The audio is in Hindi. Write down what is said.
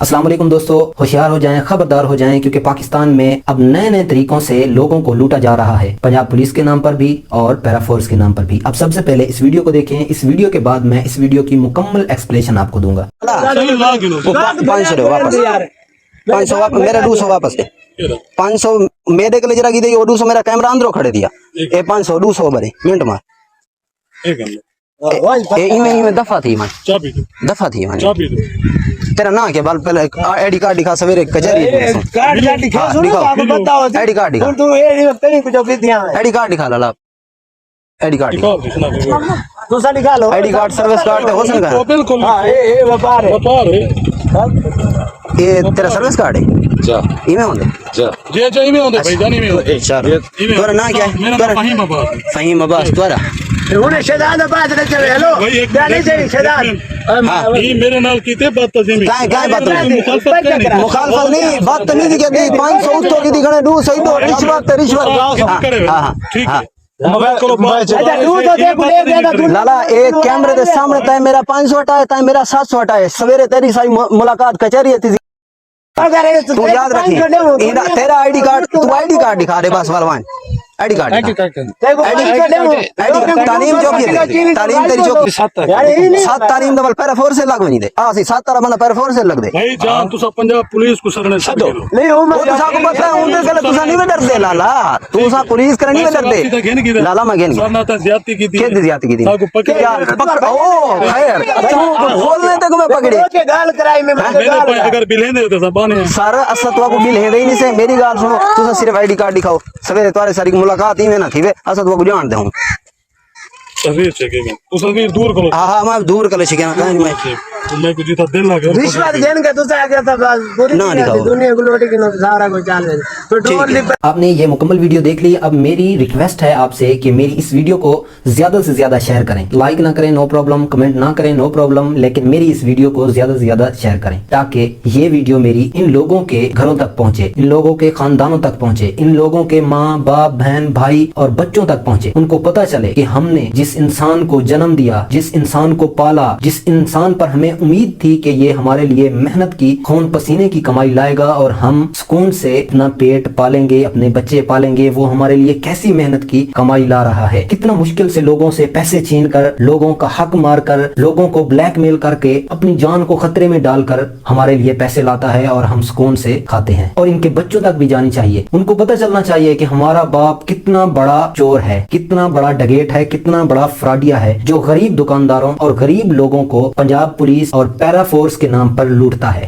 अस्सलाम वालेकुम दोस्तों, होशियार हो जाएं, खबरदार हो जाएं, क्योंकि पाकिस्तान में अब नए नए तरीकों से लोगों को लूटा जा रहा है, पंजाब पुलिस के नाम पर भी और पैरा फोर्स के नाम पर भी। अब सबसे पहले इस वीडियो को देखें, इस वीडियो के बाद मैं इस वीडियो की मुकम्मल एक्सप्लेनेशन आपको दूंगा। 500 वापस मेरा 200 वापस है 500 मेरे के लिए जरा की 200 मेरा कैमरा अंदर खड़े दिया ए 500 200 बरे मिनट मार इमे दफा थी man तेरा ना के बाल पहले आईडी कार्ड दिखा सवेरे कचहरी कार्ड दिखा सुनो आपको बताओ आईडी कार्ड दिखा तू ये वक्त नहीं कुछ भी दिया आईडी कार्ड दिखा लाला आईडी कार्ड दूसरा दिखा लो आईडी कार्ड सर्विस कार्ड हो सकता है। बिल्कुल हां ये व्यापार है ये तेरा सर्विस कार्ड है जा इमे होंगे जे इमे होंगे भाई जानी में होंगे अच्छा तोरा ना क्या है मेरा नाम फहीम अब्बास तोरा उन्हें शहजाद बात न चले हेलो जाने से शहजाद ये मेरे नाल कीते बदतमीजी क्या बात मुखालफत नहीं बदतमीजी के दी 500 उत्तो की दिखने 200 दो रिश्वत हां ठीक है लाला एक कैमरे के सामने तय मेरा 500 हटाए तय मेरा 700 हटाए सवेरे तेरी सारी मुलाकात कचहरी थी तू याद रखी तेरा आईडी कार्ड तू आईडी कार्ड दिखा दे बस वालवान आईडी कार्ड तालीम जो की तालीम तेरी जो 7 तालीम डबल पैरा फोर्स से लग नहीं दे आ सी 7 तारा बंदा पैरा फोर्स से लग दे भाई जान तू सब पंजाब पुलिस को सरने छो नहीं हो वो तो को पता है उनके गले तू नहीं डर दे लाला तू सा पुलिस करनी में डर दे लाला मैं गेन सरना तो ज्यादती की थी के ज्यादती की थी साको पकड़ ओ खैर बोलने तक मैं पकड़े के गाल कराई में मैंने पैसे अगर बिल दे तो जबान है सारा असत को बिल है नहीं से मेरी गाल सुनो तू सिर्फ आईडी कार्ड दिखाओ सवेरे तुम्हारे सारी मुलाकात ही में ना थी वे असत को जान दे हूं तस्वीर चेकेगा उस तस्वीर दूर करो हां मैं दूर कर ले छिके ना मैं मैं कुछ तो दिल लगे रिश्वत देन के तो आ गया था बस पूरी दुनिया को लौटी के सारा को चाल है पेट्रोल आपने ये मुकम्मल वीडियो देख ली। अब मेरी रिक्वेस्ट है आपसे कि मेरी इस वीडियो को ज्यादा से ज्यादा शेयर करें, लाइक ना करें नो प्रॉब्लम, कमेंट ना करें नो प्रॉब्लम, लेकिन मेरी इस वीडियो को ज्यादा से ज्यादा शेयर करें ताकि ये वीडियो मेरी इन लोगों के घरों तक पहुंचे, इन लोगों के खानदानों तक पहुंचे, इन लोगों के माँ बाप बहन भाई और बच्चों तक पहुंचे। उनको पता चले कि हमने जिस इंसान को जन्म दिया, जिस इंसान को पाला, जिस इंसान पर हमें उम्मीद थी कि ये हमारे लिए मेहनत की खून पसीने की कमाई लाएगा और हम सुकून से अपना पेट पालेंगे, अपने बच्चे पालेंगे, वो हमारे लिए कैसी मेहनत की कमाई ला रहा है। कितना मुश्किल से लोगों से पैसे छीन कर, लोगों का हक मार कर, लोगों को ब्लैकमेल करके, अपनी जान को खतरे में डालकर हमारे लिए पैसे लाता है और हम सुकून से खाते हैं। और इनके बच्चों तक भी जानी चाहिए, उनको पता चलना चाहिए कि हमारा बाप कितना बड़ा चोर है, कितना बड़ा डगेट है, कितना बड़ा फ्रॉडिया है, जो गरीब दुकानदारों और गरीब लोगों को पंजाब पुलिस और पैरा फोर्स के नाम पर लूटता है।